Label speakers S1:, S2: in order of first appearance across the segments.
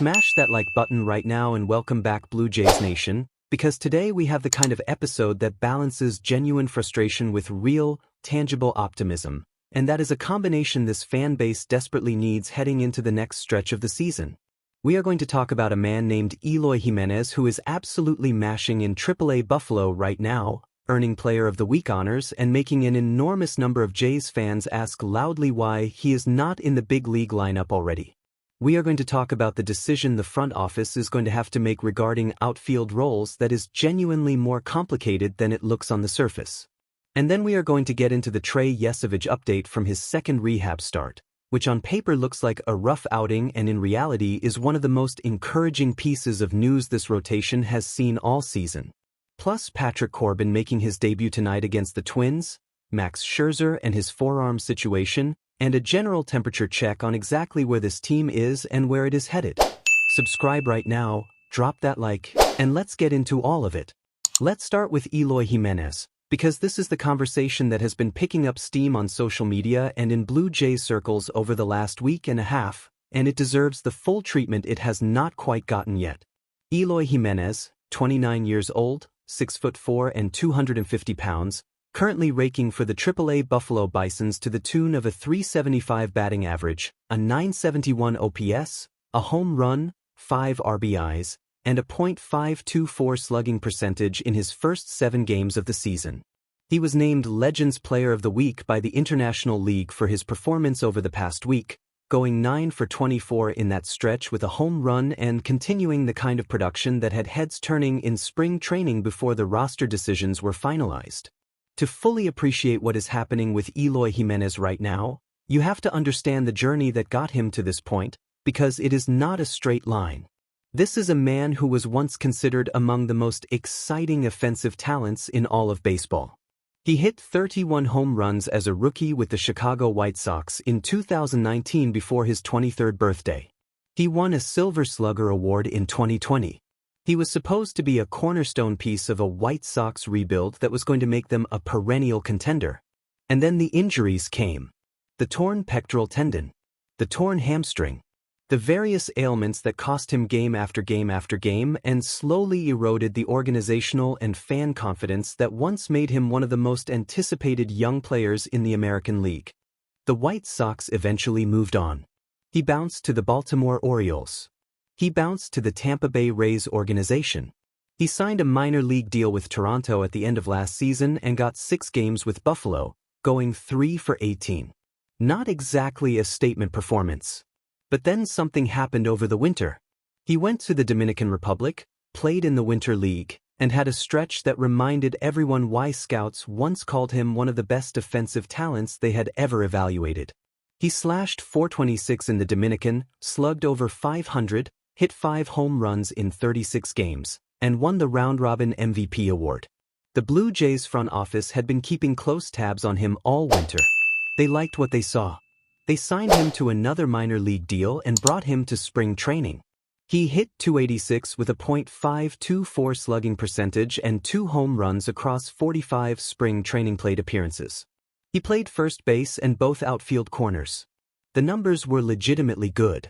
S1: Smash that like button right now and welcome back Blue Jays Nation, because today we have the kind of episode that balances genuine frustration with real, tangible optimism, and that is a combination this fan base desperately needs heading into the next stretch of the season. We are going to talk about a man named Eloy Jimenez who is absolutely mashing in AAA Buffalo right now, earning Player of the Week honors and making an enormous number of Jays fans ask loudly why he is not in the big league lineup already. We are going to talk about the decision the front office is going to have to make regarding outfield roles that is genuinely more complicated than it looks on the surface. And then we are going to get into the Trey Yesovich update from his second rehab start, which on paper looks like a rough outing and in reality is one of the most encouraging pieces of news this rotation has seen all season. Plus Patrick Corbin making his debut tonight against the Twins, Max Scherzer and his forearm situation, and a general temperature check on exactly where this team is and where it is headed. Subscribe right now, drop that like, and let's get into all of it. Let's start with Eloy Jimenez, because this is the conversation that has been picking up steam on social media and in Blue Jays circles over the last week and a half, and it deserves the full treatment it has not quite gotten yet. Eloy Jimenez, 29 years old, 6'4" and 250 pounds, currently raking for the AAA Buffalo Bisons to the tune of a .375 batting average, a .971 OPS, a home run, 5 RBIs, and a .524 slugging percentage in his first 7 games of the season. He was named Legends Player of the Week by the International League for his performance over the past week, going 9 for 24 in that stretch with a home run and continuing the kind of production that had heads turning in spring training before the roster decisions were finalized. To fully appreciate what is happening with Eloy Jimenez right now, you have to understand the journey that got him to this point, because it is not a straight line. This is a man who was once considered among the most exciting offensive talents in all of baseball. He hit 31 home runs as a rookie with the Chicago White Sox in 2019 before his 23rd birthday. He won a Silver Slugger Award in 2020. He was supposed to be a cornerstone piece of a White Sox rebuild that was going to make them a perennial contender. And then the injuries came. The torn pectoral tendon, the torn hamstring, the various ailments that cost him game after game after game and slowly eroded the organizational and fan confidence that once made him one of the most anticipated young players in the American League. The White Sox eventually moved on. He bounced to the Baltimore Orioles. He bounced to the Tampa Bay Rays organization. He signed a minor league deal with Toronto at the end of last season and got 6 games with Buffalo, going 3 for 18. Not exactly a statement performance. But then something happened over the winter. He went to the Dominican Republic, played in the Winter League, and had a stretch that reminded everyone why scouts once called him one of the best defensive talents they had ever evaluated. He slashed .426 in the Dominican, slugged over .500, hit 5 home runs in 36 games, and won the round-robin MVP award. The Blue Jays front office had been keeping close tabs on him all winter. They liked what they saw. They signed him to another minor league deal and brought him to spring training. He hit .286 with a .524 slugging percentage and 2 home runs across 45 spring training plate appearances. He played first base and both outfield corners. The numbers were legitimately good.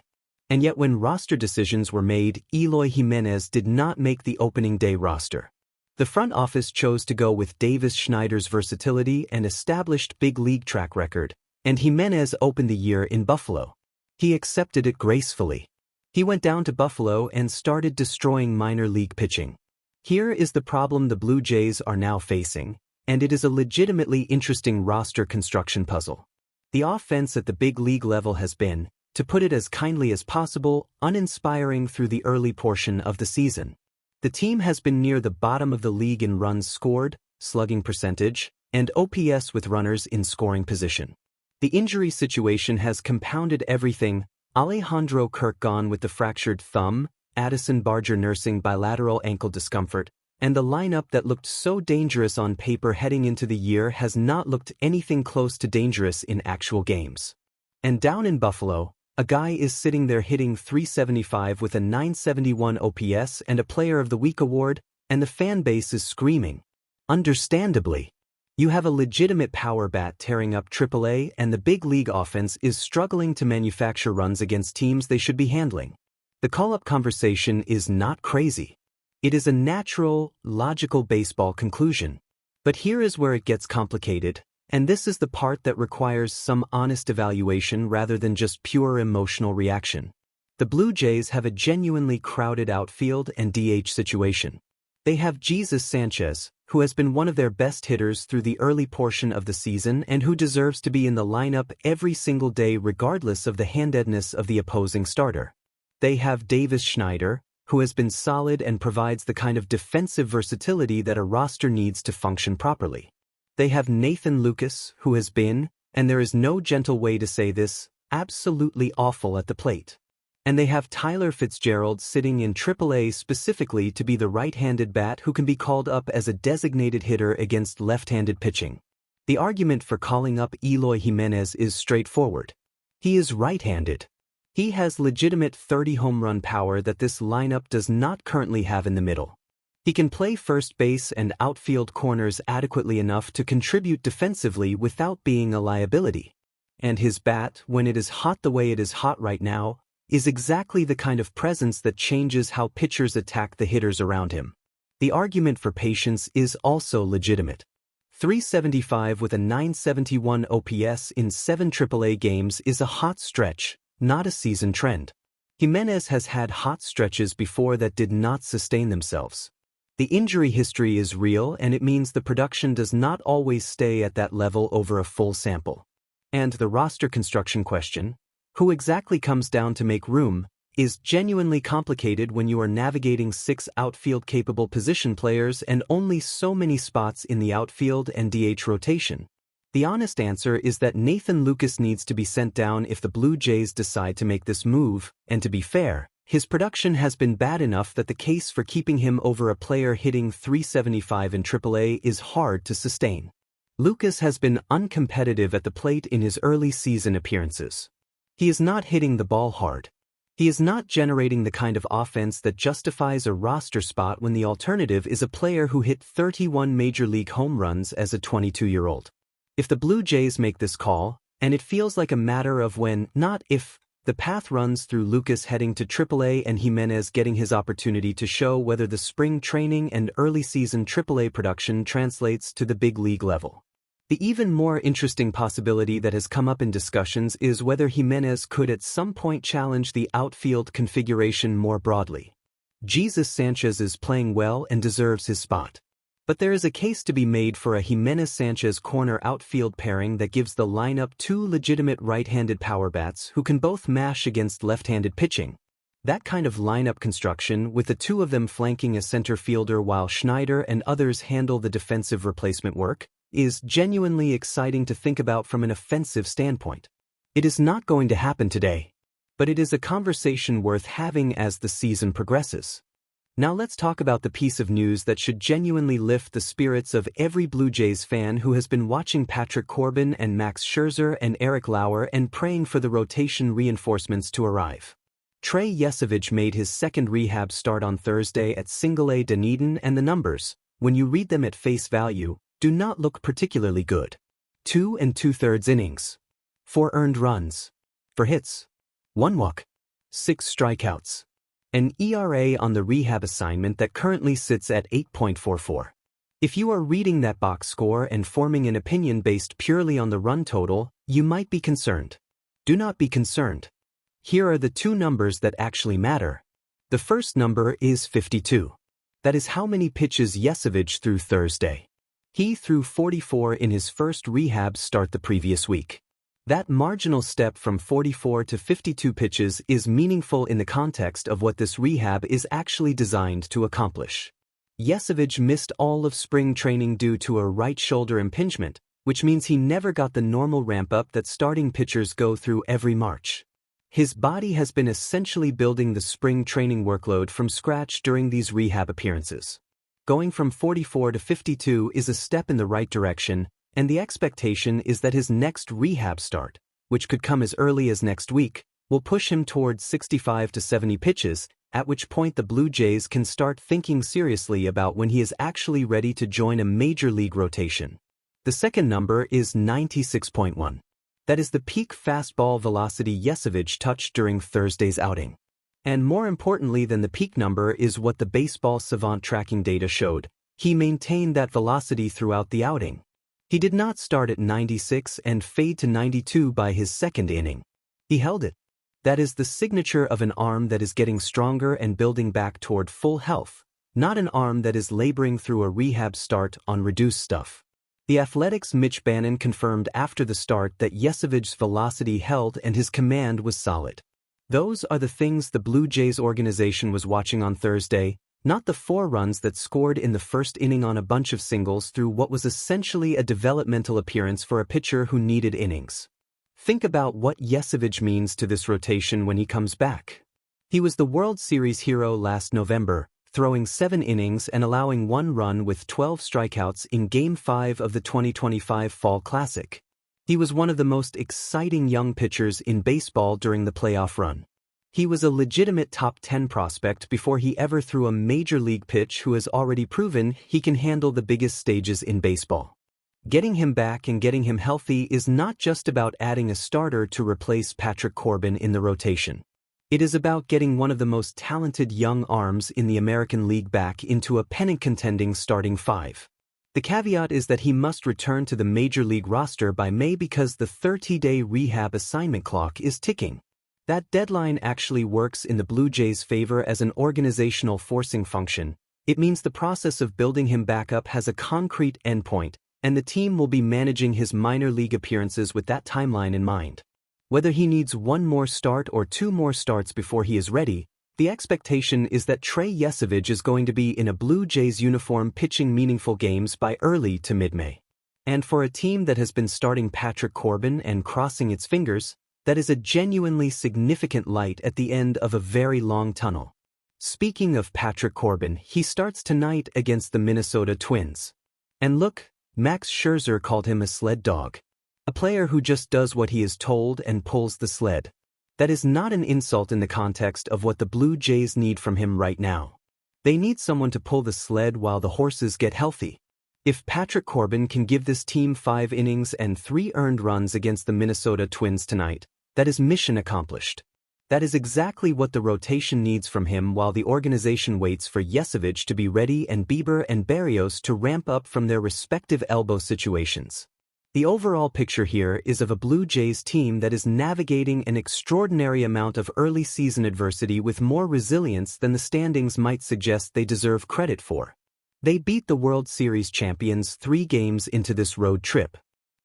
S1: And yet when roster decisions were made, Eloy Jimenez did not make the opening day roster. The front office chose to go with Davis Schneider's versatility and established big league track record, and Jimenez opened the year in Buffalo. He accepted it gracefully. He went down to Buffalo and started destroying minor league pitching. Here is the problem the Blue Jays are now facing, and it is a legitimately interesting roster construction puzzle. The offense at the big league level has been, to put it as kindly as possible, uninspiring through the early portion of the season. The team has been near the bottom of the league in runs scored, slugging percentage, and OPS with runners in scoring position. The injury situation has compounded everything. Alejandro Kirk gone with the fractured thumb, Addison Barger nursing bilateral ankle discomfort, and the lineup that looked so dangerous on paper heading into the year has not looked anything close to dangerous in actual games. And down in Buffalo, a guy is sitting there hitting .375 with a .971 OPS and a Player of the Week award, and the fan base is screaming. Understandably. You have a legitimate power bat tearing up AAA and the big league offense is struggling to manufacture runs against teams they should be handling. The call-up conversation is not crazy. It is a natural, logical baseball conclusion. But here is where it gets complicated, and this is the part that requires some honest evaluation rather than just pure emotional reaction. The Blue Jays have a genuinely crowded outfield and DH situation. They have Jesus Sanchez, who has been one of their best hitters through the early portion of the season and who deserves to be in the lineup every single day regardless of the handedness of the opposing starter. They have Davis Schneider, who has been solid and provides the kind of defensive versatility that a roster needs to function properly. They have Nathan Lucas, who has been, and there is no gentle way to say this, absolutely awful at the plate. And they have Tyler Fitzgerald sitting in AAA specifically to be the right-handed bat who can be called up as a designated hitter against left-handed pitching. The argument for calling up Eloy Jimenez is straightforward. He is right-handed. He has legitimate 30 home run power that this lineup does not currently have in the middle. He can play first base and outfield corners adequately enough to contribute defensively without being a liability. And his bat, when it is hot the way it is hot right now, is exactly the kind of presence that changes how pitchers attack the hitters around him. The argument for patience is also legitimate. 375 with a 971 OPS in 7 AAA games is a hot stretch, not a season trend. Jimenez has had hot stretches before that did not sustain themselves. The injury history is real, and it means the production does not always stay at that level over a full sample. And the roster construction question, who exactly comes down to make room, is genuinely complicated when you are navigating 6 outfield-capable position players and only so many spots in the outfield and DH rotation. The honest answer is that Nathan Lucas needs to be sent down if the Blue Jays decide to make this move, and to be fair, his production has been bad enough that the case for keeping him over a player hitting 375 in AAA is hard to sustain. Lucas has been uncompetitive at the plate in his early season appearances. He is not hitting the ball hard. He is not generating the kind of offense that justifies a roster spot when the alternative is a player who hit 31 major league home runs as a 22-year-old. If the Blue Jays make this call, and it feels like a matter of when, not if, the path runs through Lucas heading to AAA and Jimenez getting his opportunity to show whether the spring training and early season AAA production translates to the big league level. The even more interesting possibility that has come up in discussions is whether Jimenez could at some point challenge the outfield configuration more broadly. Jesus Sanchez is playing well and deserves his spot. But there is a case to be made for a Jimenez-Sanchez corner outfield pairing that gives the lineup 2 legitimate right-handed power bats who can both mash against left-handed pitching. That kind of lineup construction, with the 2 of them flanking a center fielder while Schneider and others handle the defensive replacement work, is genuinely exciting to think about from an offensive standpoint. It is not going to happen today, but it is a conversation worth having as the season progresses. Now let's talk about the piece of news that should genuinely lift the spirits of every Blue Jays fan who has been watching Patrick Corbin and Max Scherzer and Eric Lauer and praying for the rotation reinforcements to arrive. Trey Yesovich made his second rehab start on Thursday at A Dunedin, and the numbers, when you read them at face value, do not look particularly good. 2 2/3 innings. 4 earned runs. 4 hits. 1 walk. 6 strikeouts. An ERA on the rehab assignment that currently sits at 8.44. If you are reading that box score and forming an opinion based purely on the run total, you might be concerned. Do not be concerned. Here are the 2 numbers that actually matter. The first number is 52. That is how many pitches Yesovich threw Thursday. He threw 44 in his first rehab start the previous week. That marginal step from 44 to 52 pitches is meaningful in the context of what this rehab is actually designed to accomplish. Yesovich missed all of spring training due to a right shoulder impingement, which means he never got the normal ramp-up that starting pitchers go through every March. His body has been essentially building the spring training workload from scratch during these rehab appearances. Going from 44 to 52 is a step in the right direction, and the expectation is that his next rehab start, which could come as early as next week, will push him towards 65 to 70 pitches, at which point the Blue Jays can start thinking seriously about when he is actually ready to join a major league rotation. The second number is 96.1. That is the peak fastball velocity Yesovich touched during Thursday's outing. And more importantly than the peak number is what the baseball savant tracking data showed. He maintained that velocity throughout the outing. He did not start at 96 and fade to 92 by his second inning. He held it. That is the signature of an arm that is getting stronger and building back toward full health, not an arm that is laboring through a rehab start on reduced stuff. The Athletics' Mitch Bannon confirmed after the start that Yesovich's velocity held and his command was solid. Those are the things the Blue Jays organization was watching on Thursday, not the 4 runs that scored in the first inning on a bunch of singles through what was essentially a developmental appearance for a pitcher who needed innings. Think about what Yesovich means to this rotation when he comes back. He was the World Series hero last November, throwing 7 innings and allowing 1 run with 12 strikeouts in Game 5 of the 2025 Fall Classic. He was one of the most exciting young pitchers in baseball during the playoff run. He was a legitimate top 10 prospect before he ever threw a major league pitch who has already proven he can handle the biggest stages in baseball. Getting him back and getting him healthy is not just about adding a starter to replace Patrick Corbin in the rotation. It is about getting one of the most talented young arms in the American League back into a pennant-contending starting 5. The caveat is that he must return to the Major League roster by May because the 30-day rehab assignment clock is ticking. That deadline actually works in the Blue Jays' favor as an organizational forcing function. It means the process of building him back up has a concrete endpoint, and the team will be managing his minor league appearances with that timeline in mind. Whether he needs 1 more start or 2 more starts before he is ready, the expectation is that Trey Yesovich is going to be in a Blue Jays uniform pitching meaningful games by early to mid-May. And for a team that has been starting Patrick Corbin and crossing its fingers, that is a genuinely significant light at the end of a very long tunnel. Speaking of Patrick Corbin, he starts tonight against the Minnesota Twins. And look, Max Scherzer called him a sled dog. A player who just does what he is told and pulls the sled. That is not an insult in the context of what the Blue Jays need from him right now. They need someone to pull the sled while the horses get healthy. If Patrick Corbin can give this team 5 innings and 3 earned runs against the Minnesota Twins tonight, that is mission accomplished. That is exactly what the rotation needs from him while the organization waits for Yesovich to be ready and Bieber and Berrios to ramp up from their respective elbow situations. The overall picture here is of a Blue Jays team that is navigating an extraordinary amount of early season adversity with more resilience than the standings might suggest they deserve credit for. They beat the World Series champions 3 games into this road trip.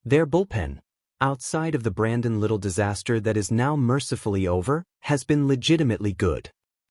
S1: Their bullpen, outside of the Brandon Little disaster that is now mercifully over, has been legitimately good.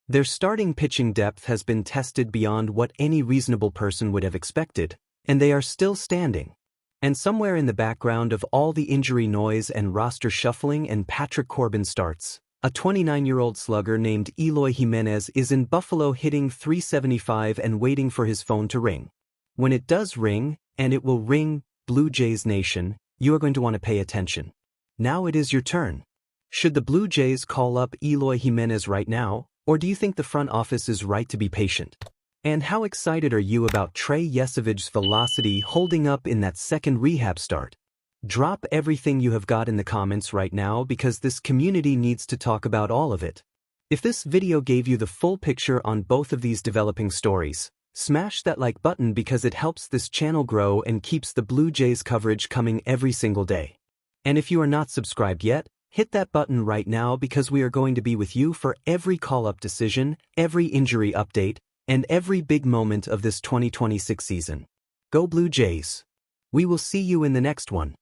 S1: Their starting pitching depth has been tested beyond what any reasonable person would have expected, and they are still standing. And somewhere in the background of all the injury noise and roster shuffling and Patrick Corbin starts, a 29-year-old slugger named Eloy Jimenez is in Buffalo hitting .375 and waiting for his phone to ring. When it does ring, and it will ring, Blue Jays Nation, you are going to want to pay attention. Now it is your turn. Should the Blue Jays call up Eloy Jimenez right now, or do you think the front office is right to be patient? And how excited are you about Trey Yesovich's velocity holding up in that second rehab start? Drop everything you have got in the comments right now because this community needs to talk about all of it. If this video gave you the full picture on both of these developing stories, smash that like button because it helps this channel grow and keeps the Blue Jays coverage coming every single day. And if you are not subscribed yet, hit that button right now because we are going to be with you for every call-up decision, every injury update, and every big moment of this 2026 season. Go Blue Jays! We will see you in the next one.